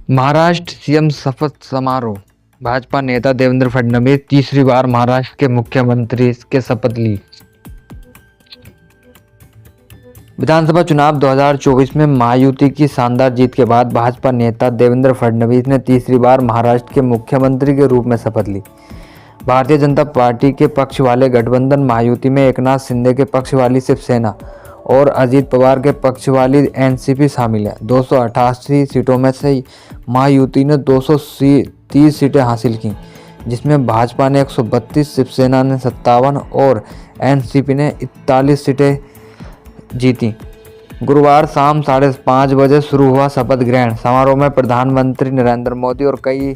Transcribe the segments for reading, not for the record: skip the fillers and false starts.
Maharashtra CM शपथ समारोह। भाजपा नेता देवेंद्र फडणवीस तीसरी बार महाराष्ट्र के मुख्यमंत्री के शपथ ली। विधानसभा चुनाव 2024 में महायुति की शानदार जीत के बाद भाजपा नेता देवेंद्र फडणवीस ने तीसरी बार महाराष्ट्र के मुख्यमंत्री के रूप में शपथ ली। भारतीय जनता पार्टी के पक्ष वाले गठबंधन महायुति में एकनाथ शिंदे के पक्ष वाली शिवसेना और अजीत पवार के पक्ष वाली एनसीपी शामिल है। 288 सीटों में से महायुति ने 230 सीटें हासिल की, जिसमें भाजपा ने 132, शिवसेना ने 57 और एनसीपी ने 41 सीटें जीती। गुरुवार शाम 5:30 बजे शुरू हुआ शपथ ग्रहण समारोह में प्रधानमंत्री नरेंद्र मोदी और कई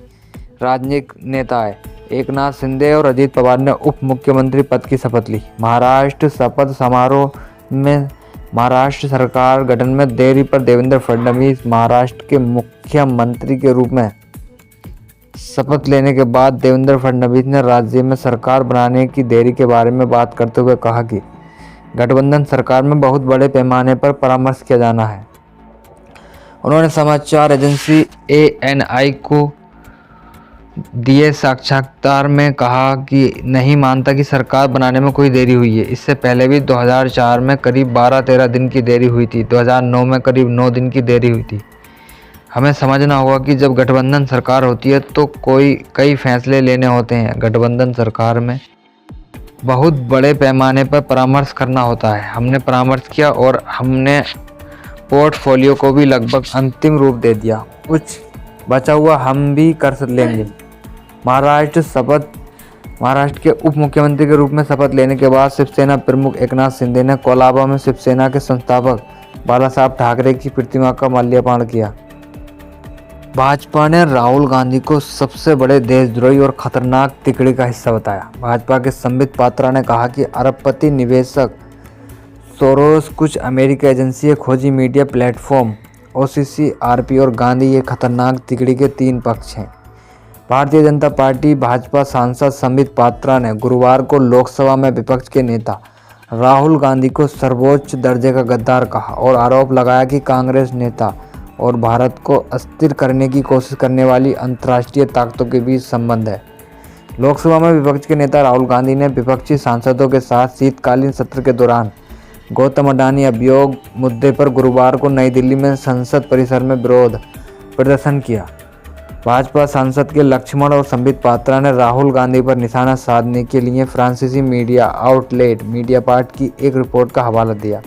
राजनीतिक नेता आए। एकनाथ शिंदे और अजीत पवार ने उप मुख्यमंत्री पद की शपथ ली। महाराष्ट्र शपथ समारोह में महाराष्ट्र सरकार गठन में देरी पर देवेंद्र फडणवीस महाराष्ट्र के मुख्यमंत्री के रूप में शपथ लेने के बाद देवेंद्र फडणवीस ने राज्य में सरकार बनाने की देरी के बारे में बात करते हुए कहा कि गठबंधन सरकार में बहुत बड़े पैमाने पर परामर्श किया जाना है। उन्होंने समाचार एजेंसी ANI को दिए साक्षात्कार में कहा कि नहीं मानता कि सरकार बनाने में कोई देरी हुई है। इससे पहले भी 2004 में करीब 12-13 दिन की देरी हुई थी। 2009 में करीब 9 दिन की देरी हुई थी। हमें समझना होगा कि जब गठबंधन सरकार होती है तो कई फैसले लेने होते हैं। गठबंधन सरकार में बहुत बड़े पैमाने पर परामर्श करना होता है। हमने परामर्श किया और हमने पोर्टफोलियो को भी लगभग अंतिम रूप दे दिया। कुछ बचा हुआ हम भी कर लेंगे। महाराष्ट्र के उप मुख्यमंत्री के रूप में शपथ लेने के बाद शिवसेना प्रमुख एकनाथ शिंदे ने कोलाबा में शिवसेना के संस्थापक बालासाहेब ठाकरे की प्रतिमा का माल्यार्पण किया। भाजपा ने राहुल गांधी को सबसे बड़े देशद्रोही और खतरनाक तिकड़ी का हिस्सा बताया। भाजपा के संबित पात्रा ने कहा कि अरबपति निवेशक सोरोस, कुछ अमेरिकी एजेंसी, खोजी मीडिया प्लेटफॉर्म OCC-RP और गांधी ये खतरनाक तिकड़ी के 3 पक्ष हैं। भारतीय जनता पार्टी भाजपा सांसद संबित पात्रा ने गुरुवार को लोकसभा में विपक्ष के नेता राहुल गांधी को सर्वोच्च दर्जे का गद्दार कहा और आरोप लगाया कि कांग्रेस नेता और भारत को अस्थिर करने की कोशिश करने वाली अंतर्राष्ट्रीय ताकतों के बीच संबंध है। लोकसभा में विपक्ष के नेता राहुल गांधी ने विपक्षी सांसदों के साथ शीतकालीन सत्र के दौरान गौतम अडानी अभियोग मुद्दे पर गुरुवार को नई दिल्ली में संसद परिसर में विरोध प्रदर्शन किया। भाजपा सांसद के लक्ष्मण और संबित पात्रा ने राहुल गांधी पर निशाना साधने के लिए फ्रांसीसी मीडिया आउटलेट मीडियापार्ट की एक रिपोर्ट का हवाला दिया।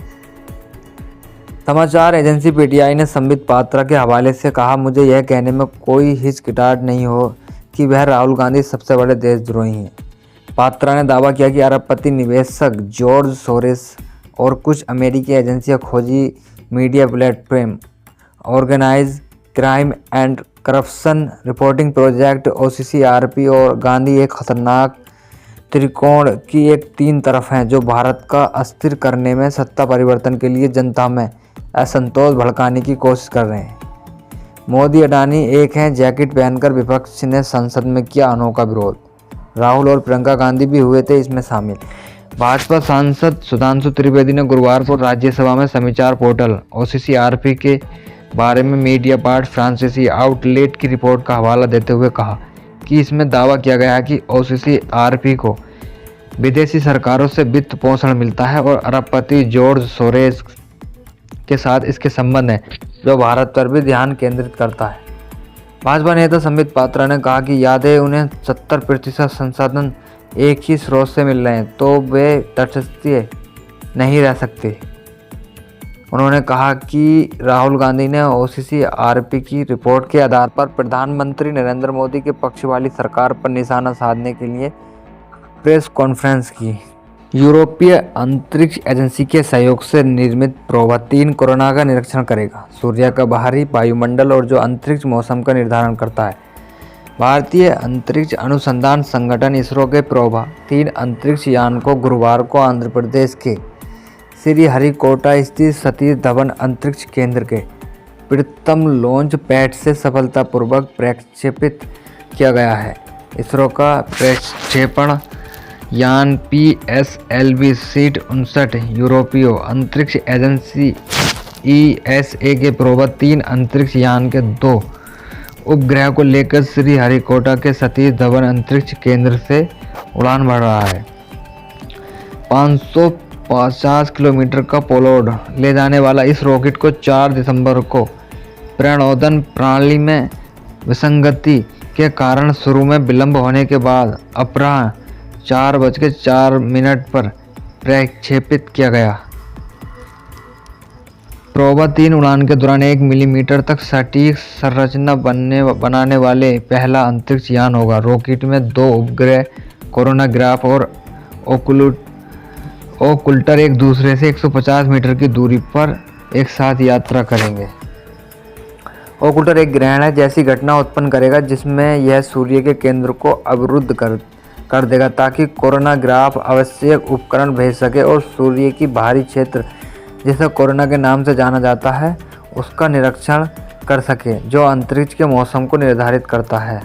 समाचार एजेंसी PTI ने संबित पात्रा के हवाले से कहा, मुझे यह कहने में कोई हिचकिचाहट नहीं हो कि वह राहुल गांधी सबसे बड़े देशद्रोही हैं। पात्रा ने दावा किया कि अरबपति निवेशक जॉर्ज सोरोस और कुछ अमेरिकी एजेंसियां खोजी media platform organise crime and corruption reporting project OCC-RP और गांधी एक खतरनाक त्रिकोण की एक 3 तरफ हैं जो भारत का अस्थिर करने में सत्ता परिवर्तन के लिए जनता में असंतोष भड़काने की कोशिश कर रहे हैं। मोदी अडानी एक हैं। जैकेट पहनकर विपक्ष ने संसद में किया अनोखा विरोध। राहुल और प्रियंका गांधी भी हुए थे इसमें शामिल। भाजपा सांसद सुधांशु त्रिवेदी ने गुरुवार को राज्यसभा में समाचार पोर्टल OCC-RP के बारे में मीडियापार्ट फ्रांसीसी आउटलेट की रिपोर्ट का हवाला देते हुए कहा कि इसमें दावा किया गया है कि OCC-RP को विदेशी सरकारों से वित्त पोषण मिलता है और अरबपति जॉर्ज सोरोस के साथ इसके संबंध हैं, जो भारत पर भी ध्यान केंद्रित करता है। भाजपा नेता संबित पात्रा ने कहा कि यादें उन्हें 70% संसाधन एक ही स्रोत से मिल रहे हैं तो वे तटस्थ नहीं रह सकते। उन्होंने कहा कि राहुल गांधी ने OCC-RP की रिपोर्ट के आधार पर प्रधानमंत्री नरेंद्र मोदी के पक्ष वाली सरकार पर निशाना साधने के लिए प्रेस कॉन्फ्रेंस की। यूरोपीय अंतरिक्ष एजेंसी के सहयोग से निर्मित प्रोवा 3 कोरोना का निरीक्षण करेगा। सूर्य का बाहरी वायुमंडल और जो अंतरिक्ष मौसम का निर्धारण करता है। भारतीय अंतरिक्ष अनुसंधान संगठन इसरो के प्रोवा 3 अंतरिक्ष यान को गुरुवार को आंध्र प्रदेश के श्रीहरिकोटा स्थित सतीश धवन अंतरिक्ष केंद्र के प्रीतम लॉन्च पैड से सफलतापूर्वक प्रक्षेपित किया गया है। इसरो का प्रक्षेपण यान PSLV सीट 59 यूरोपीय अंतरिक्ष एजेंसी ESA के प्रोवा 3 अंतरिक्ष यान के 2 उपग्रह को लेकर श्रीहरिकोटा के सतीश धवन अंतरिक्ष केंद्र से उड़ान भर रहा है। 550 किलोमीटर का पेलोड ले जाने वाला इस रॉकेट को 4 दिसंबर को प्रणोदन प्रणाली में विसंगति के कारण शुरू में विलंब होने के बाद अपराह्न 4:04 पर प्रक्षेपित किया गया। प्रोबा 3 उड़ान के दौरान 1 मिलीमीटर तक सटीक संरचना बनाने वाले पहला अंतरिक्ष यान होगा। रॉकेट में 2 उपग्रह कोरोनाग्राफ और ओकुल्टर एक दूसरे से 150 मीटर की दूरी पर एक साथ यात्रा करेंगे। ओकुल्टर एक ग्रहण है जैसी घटना उत्पन्न करेगा जिसमें यह सूर्य के केंद्र को अवरुद्ध कर देगा ताकि कोरोनाग्राफ आवश्यक उपकरण भेज सके और सूर्य की बाहरी क्षेत्र जिसे कोरोना के नाम से जाना जाता है उसका निरीक्षण कर सके, जो अंतरिक्ष के मौसम को निर्धारित करता है।